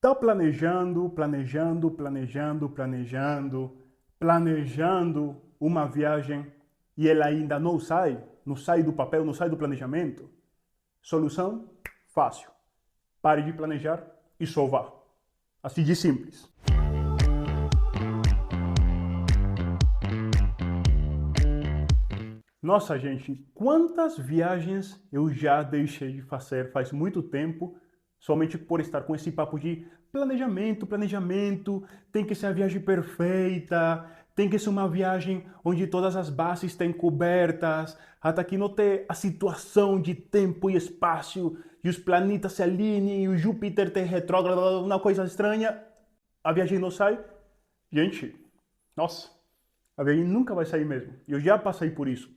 Tá planejando uma viagem e ela ainda não sai do papel, não sai do planejamento? Solução? Fácil. Pare de planejar e só vá. Assim de simples. Nossa, gente, quantas viagens eu já deixei de fazer faz muito tempo, somente por estar com esse papo de planejamento, tem que ser a viagem perfeita, tem que ser uma viagem onde todas as bases estão cobertas, até que não tem a situação de tempo e espaço, e os planetas se alinhem, e o Júpiter tem retrógrado, uma coisa estranha, a viagem não sai. Gente, nossa, a viagem nunca vai sair mesmo. Eu já passei por isso.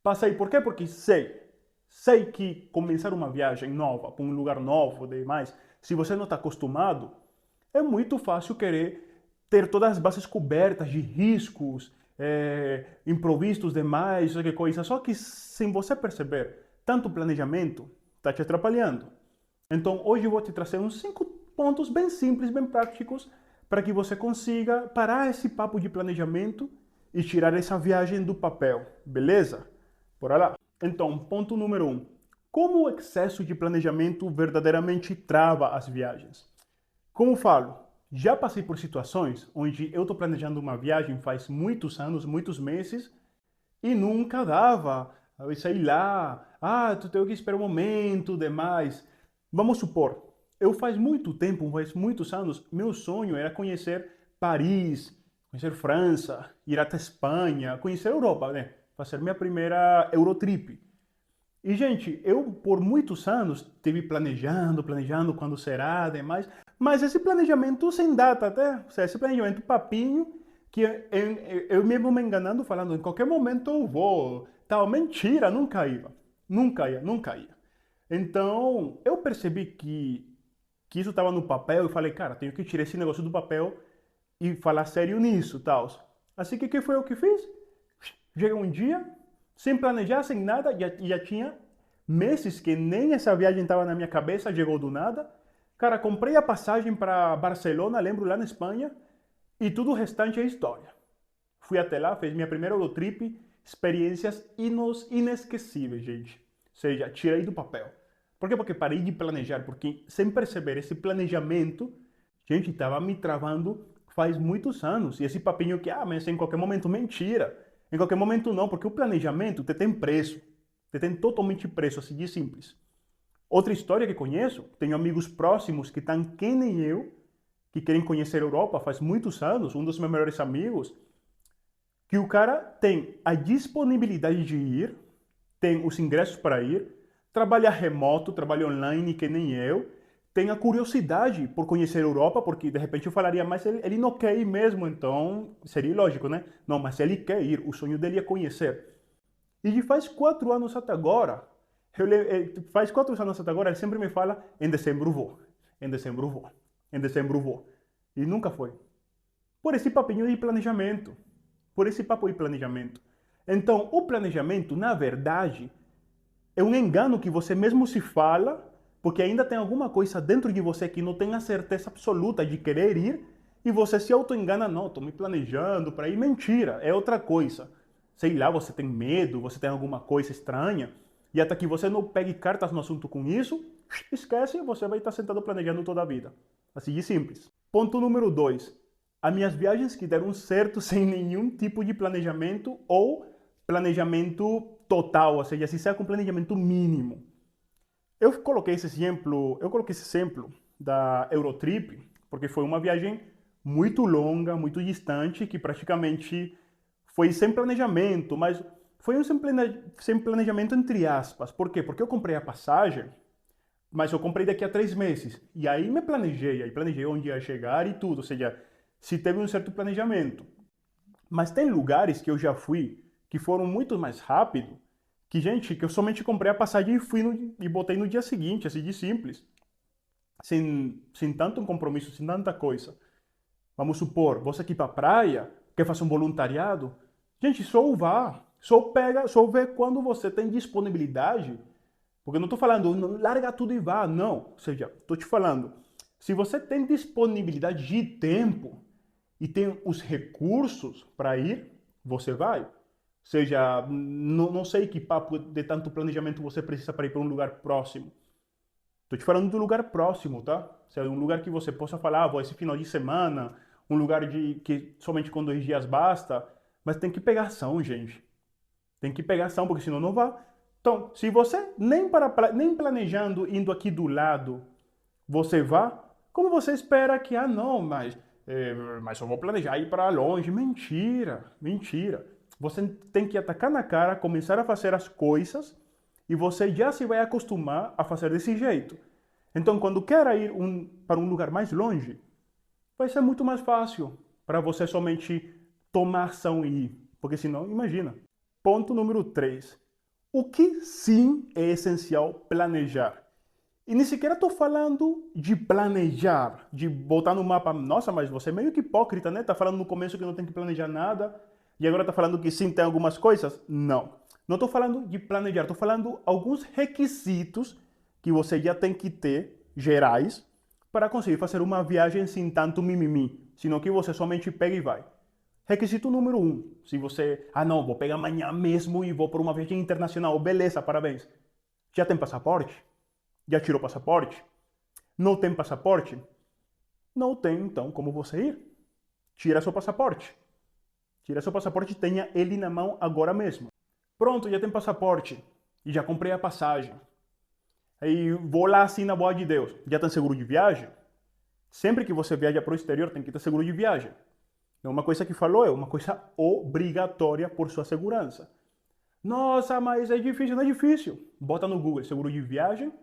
Passei por quê? Porque sei que começar uma viagem nova, para um lugar novo, demais, se você não está acostumado, é muito fácil querer ter todas as bases cobertas de riscos, imprevistos demais, qualquer coisa. Só que sem você perceber, tanto planejamento está te atrapalhando. Então hoje eu vou te trazer uns 5 pontos bem simples, bem práticos, para que você consiga parar esse papo de planejamento e tirar essa viagem do papel, beleza? Bora lá. Então, ponto número 1. Como o excesso de planejamento verdadeiramente trava as viagens? Como falo, já passei por situações onde eu estou planejando uma viagem faz muitos anos, muitos meses, e nunca dava. Sei lá, tu tem que esperar um momento, demais. Vamos supor, eu faz muito tempo, faz muitos anos, meu sonho era conhecer Paris, conhecer França, ir até Espanha, conhecer a Europa, né? Fazer minha primeira Eurotrip. E, gente, eu por muitos anos tive planejando quando será, demais, mas esse planejamento sem data até, ou seja, esse planejamento papinho, que eu mesmo me enganando, falando, em qualquer momento eu vou, tal, mentira, nunca ia. Então, eu percebi que isso estava no papel e falei, cara, tenho que tirar esse negócio do papel e falar sério nisso, tal. Assim que foi o que fiz? Chega um dia, sem planejar, sem nada, já tinha meses que nem essa viagem estava na minha cabeça, chegou do nada. Cara, comprei a passagem para Barcelona, lembro, lá na Espanha, e tudo o restante é história. Fui até lá, fiz minha primeira Eurotrip, experiências inesquecíveis, gente. Ou seja, tirei do papel. Por quê? Porque parei de planejar, porque sem perceber esse planejamento, gente, estava me travando faz muitos anos. E esse papinho que, mas em qualquer momento, mentira. Em qualquer momento não, porque o planejamento te tem preço. Te tem totalmente preço, assim de simples. Outra história que conheço, tenho amigos próximos que estão que nem eu, que querem conhecer a Europa faz muitos anos, um dos meus melhores amigos, que o cara tem a disponibilidade de ir, tem os ingressos para ir, trabalha remoto, trabalha online que nem eu, tem a curiosidade por conhecer a Europa, porque de repente eu falaria, mas ele não quer ir mesmo, então seria lógico, né? Não, mas ele quer ir, o sonho dele é conhecer. E de faz 4 anos até agora, faz 4 anos até agora, ele sempre me fala, em dezembro vou, em dezembro vou, em dezembro vou. E nunca foi. Por esse papinho de planejamento. Por esse papo de planejamento. Então, o planejamento, na verdade, é um engano que você mesmo se fala, porque ainda tem alguma coisa dentro de você que não tem a certeza absoluta de querer ir, e você se auto-engana, não, estou me planejando para ir. Mentira, é outra coisa. Sei lá, você tem medo, você tem alguma coisa estranha, e até que você não pegue cartas no assunto com isso, esquece, e você vai estar sentado planejando toda a vida. Assim de simples. Ponto número 2. As minhas viagens que deram certo sem nenhum tipo de planejamento ou planejamento total, ou seja, se seja com planejamento mínimo. Eu coloquei esse exemplo da Eurotrip, porque foi uma viagem muito longa, muito distante, que praticamente foi sem planejamento, mas foi um sem planejamento entre aspas. Por quê? Porque eu comprei a passagem, mas eu comprei daqui a 3 meses. E aí aí planejei onde ia chegar e tudo, ou seja, se teve um certo planejamento. Mas tem lugares que eu já fui que foram muito mais rápido, que, gente, que eu somente comprei a passagem e e botei no dia seguinte, assim de simples. Sem tanto um compromisso, sem tanta coisa. Vamos supor, você aqui para a praia, quer fazer um voluntariado? Gente, só vá. Só vê quando você tem disponibilidade. Porque eu não estou falando, larga tudo e vá. Não. Ou seja, estou te falando, Se você tem disponibilidade de tempo e tem os recursos para ir, você vai. Ou seja, não sei que papo de tanto planejamento você precisa para ir para um lugar próximo. Estou te falando do lugar próximo, tá? Ou seja, um lugar que você possa falar, vou esse final de semana, um lugar que somente com 2 dias basta, mas tem que pegar ação, gente. Tem que pegar ação, porque senão não vai. Então, se você nem planejando, indo aqui do lado, você vá, como você espera que, não, mas eu vou planejar ir para longe. Mentira, mentira. Você tem que atacar na cara, começar a fazer as coisas e você já se vai acostumar a fazer desse jeito. Então, quando quer ir para um lugar mais longe, vai ser muito mais fácil para você somente tomar ação e ir. Porque senão, imagina. Ponto número 3. O que sim é essencial planejar? E nem sequer estou falando de planejar, de botar no mapa. Nossa, mas você é meio que hipócrita, né? Tá falando no começo que não tem que planejar nada e agora tá falando que sim tem algumas coisas? Não. Não estou falando de planejar, estou falando alguns requisitos que você já tem que ter, gerais, para conseguir fazer uma viagem sem tanto mimimi, senão que você somente pega e vai. Requisito número 1. Se você, não, vou pegar amanhã mesmo e vou para uma viagem internacional. Beleza, parabéns. Já tem passaporte? Já tirou passaporte? Não tem passaporte? Não tem, então, como você ir. Tira seu passaporte. Tira seu passaporte e tenha ele na mão agora mesmo. Pronto, já tem passaporte. E já comprei a passagem. Aí vou lá assim na boa de Deus. Já tem seguro de viagem? Sempre que você viaja para o exterior tem que ter seguro de viagem. Não é uma coisa que falou, é uma coisa obrigatória por sua segurança. Nossa, mas é difícil. Não é difícil. Bota no Google seguro de viagem.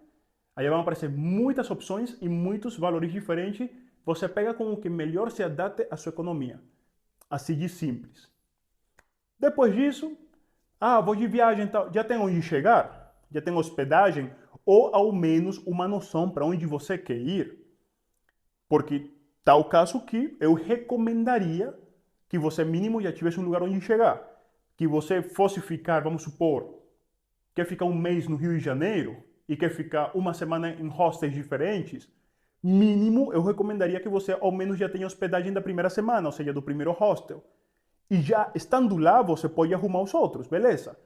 Aí vão aparecer muitas opções e muitos valores diferentes. Você pega com o que melhor se adapte à sua economia. Assim de simples. Depois disso, vou de viagem, tal. Já tem onde chegar? Já tem hospedagem? Ou ao menos uma noção para onde você quer ir? Porque tal caso que eu recomendaria que você mínimo já tivesse um lugar onde chegar. Que você fosse ficar, vamos supor, quer ficar um mês no Rio de Janeiro e quer ficar uma semana em hostels diferentes, mínimo eu recomendaria que você ao menos já tenha hospedagem da primeira semana, ou seja, do primeiro hostel. E já estando lá, você pode arrumar os outros, beleza?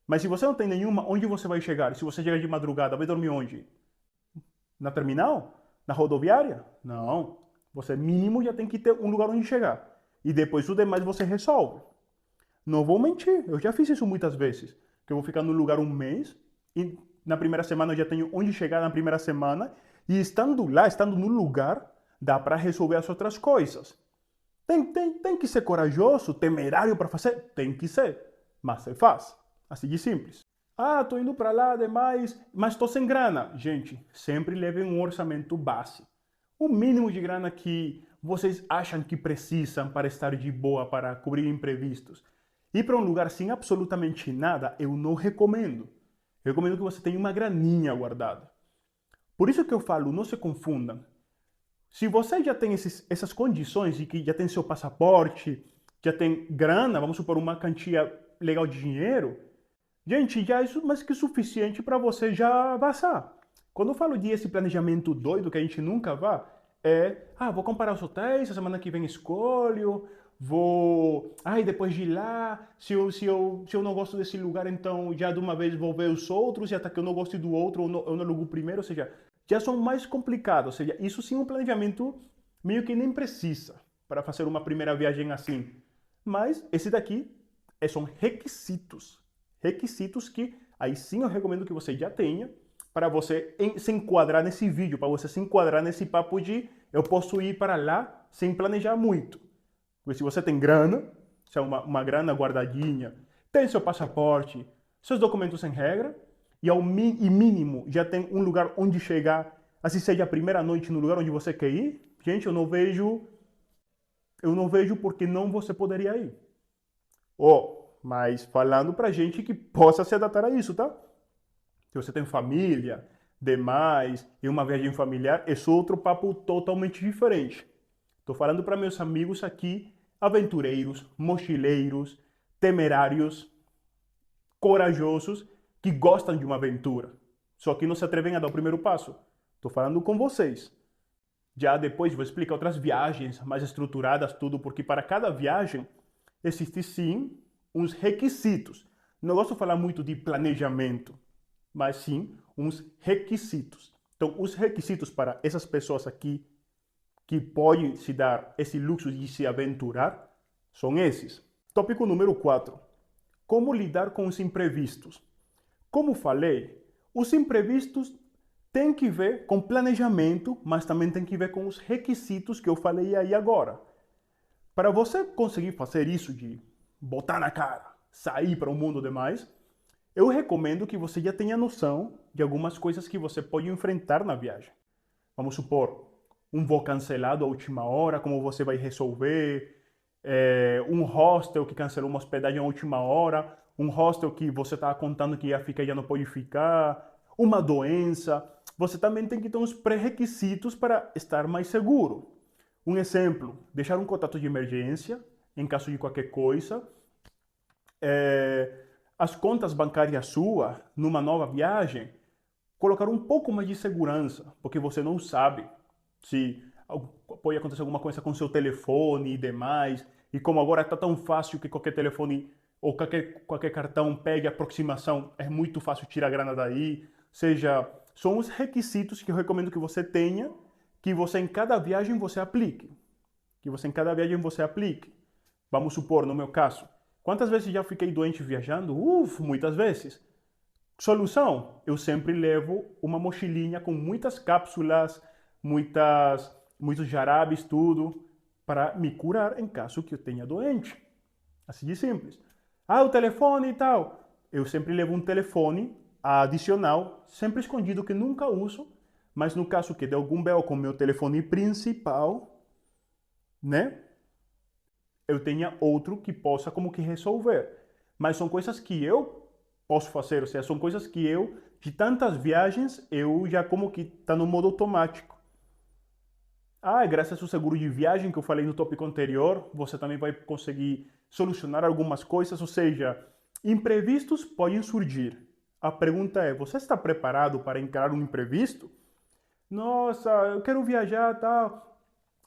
Mas se você não tem nenhuma, onde você vai chegar? Se você chegar de madrugada, vai dormir onde? Na terminal? Na rodoviária? Não. Você mínimo já tem que ter um lugar onde chegar. E depois o demais você resolve. Não vou mentir, eu já fiz isso muitas vezes. Que eu vou ficar no lugar um mês e na primeira semana eu já tenho onde chegar na primeira semana e estando lá, estando no lugar, dá para resolver as outras coisas. Tem que ser corajoso, temerário para fazer? Tem que ser, mas se faz. Assim de simples. Tô indo para lá demais, mas estou sem grana. Gente, sempre levem um orçamento base. O mínimo de grana que vocês acham que precisam para estar de boa, para cobrir imprevistos. Ir para um lugar sem absolutamente nada, eu não recomendo. Eu recomendo que você tenha uma graninha guardada. Por isso que eu falo, não se confundam. Se você já tem essas condições de que já tem seu passaporte, já tem grana, vamos supor uma quantia legal de dinheiro, gente, já é isso mais que suficiente para você já avançar. Quando eu falo de esse planejamento doido que a gente nunca vai, vou comparar os hotéis, a semana que vem escolho, e depois de lá, se eu não gosto desse lugar, então já de uma vez vou ver os outros, e até que eu não goste do outro, eu não alugo primeiro, ou seja, já são mais complicados, ou seja, isso sim é um planejamento meio que nem precisa para fazer uma primeira viagem assim. Mas esse daqui são requisitos. Requisitos que aí sim eu recomendo que você já tenha para você se enquadrar nesse vídeo, para você se enquadrar nesse papo de eu posso ir para lá sem planejar muito. Porque se você tem grana, se é uma grana guardadinha, tem seu passaporte, seus documentos em regra, e mínimo já tem um lugar onde chegar, assim seja a primeira noite no lugar onde você quer ir, gente, eu não vejo porque não você poderia ir. Mas falando pra gente que possa se adaptar a isso, tá? Se você tem família, demais, e uma viagem familiar, é outro papo totalmente diferente. Estou falando para meus amigos aqui, aventureiros, mochileiros, temerários, corajosos, que gostam de uma aventura, só que não se atrevem a dar o primeiro passo. Estou falando com vocês. Já depois vou explicar outras viagens mais estruturadas, tudo, porque para cada viagem existe sim uns requisitos. Não gosto de falar muito de planejamento, mas sim uns requisitos. Então, os requisitos para essas pessoas aqui que podem se dar esse luxo de se aventurar são esses. Tópico número 4. Como lidar com os imprevistos? Como falei, os imprevistos têm que ver com planejamento, mas também tem que ver com os requisitos que eu falei aí agora. Para você conseguir fazer isso de botar na cara, sair para o mundo demais, eu recomendo que você já tenha noção de algumas coisas que você pode enfrentar na viagem. Vamos supor, um voo cancelado à última hora, como você vai resolver, um hostel que cancelou uma hospedagem à última hora, um hostel que você estava contando que ia ficar e já não pode ficar, uma doença. Você também tem que ter uns pré-requisitos para estar mais seguro. Um exemplo, deixar um contato de emergência em caso de qualquer coisa. As contas bancárias suas, numa nova viagem, colocar um pouco mais de segurança, porque você não sabe se pode acontecer alguma coisa com seu telefone e demais. E como agora está tão fácil que qualquer telefone ou qualquer cartão pegue aproximação, é muito fácil tirar a grana daí. Ou seja, são os requisitos que eu recomendo que você tenha, que você em cada viagem você aplique. Que você em cada viagem você aplique. Vamos supor, no meu caso, quantas vezes já fiquei doente viajando? Muitas vezes. Solução? Eu sempre levo uma mochilinha com muitas cápsulas, muitos jarabes, tudo, para me curar em caso que eu tenha doente. Assim de simples. O telefone e tal. Eu sempre levo um telefone adicional, sempre escondido, que nunca uso, mas no caso que dê algum BO com o meu telefone principal, né? Eu tenha outro que possa como que resolver. Mas são coisas que eu posso fazer, ou seja, são coisas que eu, de tantas viagens, eu já como que tá no modo automático. Graças ao seguro de viagem que eu falei no tópico anterior, você também vai conseguir solucionar algumas coisas, ou seja, imprevistos podem surgir. A pergunta é, você está preparado para encarar um imprevisto? Nossa, eu quero viajar, tá?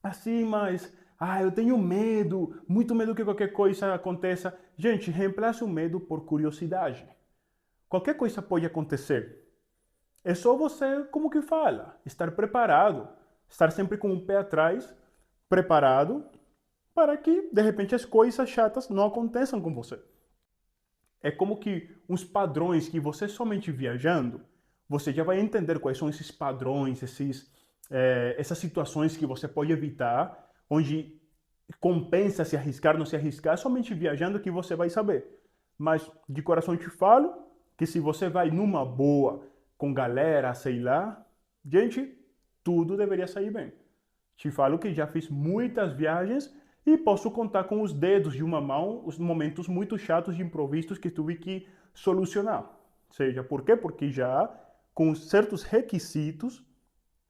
Assim, mas eu tenho medo, muito medo que qualquer coisa aconteça. Gente, reemplace o medo por curiosidade. Qualquer coisa pode acontecer. É só você, como que fala, estar preparado, estar sempre com o pé atrás, preparado, para que, de repente, as coisas chatas não aconteçam com você. É como que uns padrões que você somente viajando, você já vai entender quais são esses padrões, essas situações que você pode evitar, onde compensa se arriscar, não se arriscar, somente viajando que você vai saber. Mas, de coração te falo, que se você vai numa boa, com galera, sei lá, gente, tudo deveria sair bem. Te falo que já fiz muitas viagens e posso contar com os dedos de uma mão os momentos muito chatos de imprevistos que tive que solucionar. Seja, por quê? Porque já, com certos requisitos,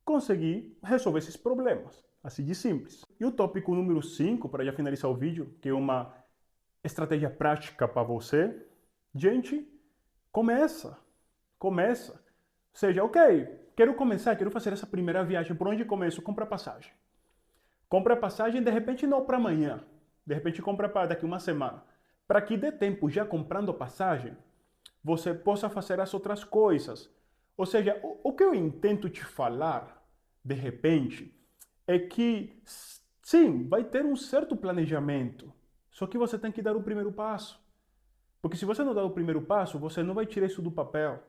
consegui resolver esses problemas. Assim de simples. E o tópico número 5, para já finalizar o vídeo, que é uma estratégia prática para você. Gente, começa. Ou seja, ok, quero começar, quero fazer essa primeira viagem. Por onde começo? Compra passagem. Compra passagem, de repente não para amanhã. De repente compra para daqui uma semana. Para que dê tempo, já comprando passagem, você possa fazer as outras coisas. Ou seja, o que eu intento te falar, de repente, é que, sim, vai ter um certo planejamento. Só que você tem que dar o primeiro passo. Porque se você não dar o primeiro passo, você não vai tirar isso do papel.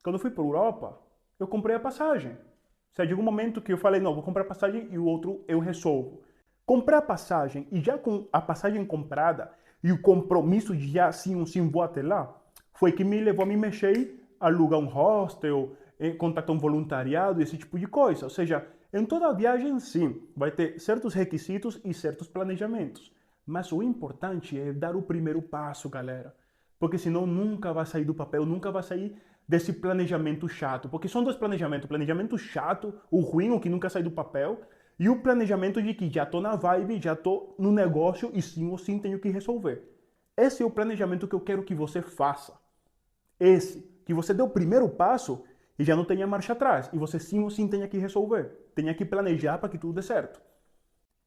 Quando eu fui para a Europa, eu comprei a passagem. Ou seja, de algum momento que eu falei, não, vou comprar a passagem e o outro eu resolvo. Comprar a passagem e já com a passagem comprada e o compromisso de já sim ou sim vou até lá, foi que me levou a me mexer, alugar um hostel, contactar um voluntariado, esse tipo de coisa. Ou seja, em toda a viagem, sim, vai ter certos requisitos e certos planejamentos. Mas o importante é dar o primeiro passo, galera. Porque senão nunca vai sair do papel, nunca vai sair desse planejamento chato. Porque são dois planejamentos. O planejamento chato, o ruim, o que nunca sai do papel, e o planejamento de que já tô na vibe, já tô no negócio e sim ou sim tenho que resolver. Esse é o planejamento que eu quero que você faça. Que você dê o primeiro passo e já não tenha marcha atrás. E você sim ou sim tenha que resolver. tenha que planejar para que tudo dê certo.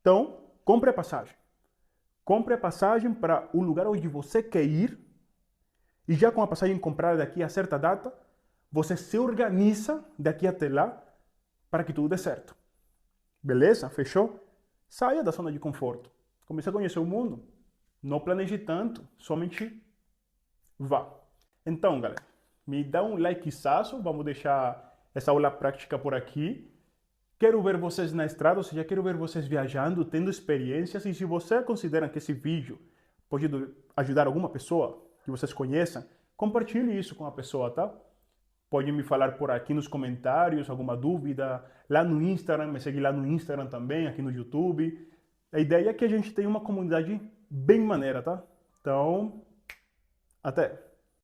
Então, compre a passagem. Compre a passagem para o lugar onde você quer ir e já com a passagem comprada daqui a certa data, você se organiza daqui até lá para que tudo dê certo. Beleza? Fechou? Saia da zona de conforto. Comece a conhecer o mundo. Não planeje tanto, somente vá. Então, galera, me dá um likezaço, vamos deixar essa aula prática por aqui. Quero ver vocês na estrada, ou seja, quero ver vocês viajando, tendo experiências. E se você considera que esse vídeo pode ajudar alguma pessoa que vocês conheçam, compartilhe isso com a pessoa, tá? Pode me falar por aqui nos comentários, alguma dúvida, lá no Instagram, me seguir lá no Instagram também, aqui no YouTube. A ideia é que a gente tenha uma comunidade bem maneira, tá? Então, até!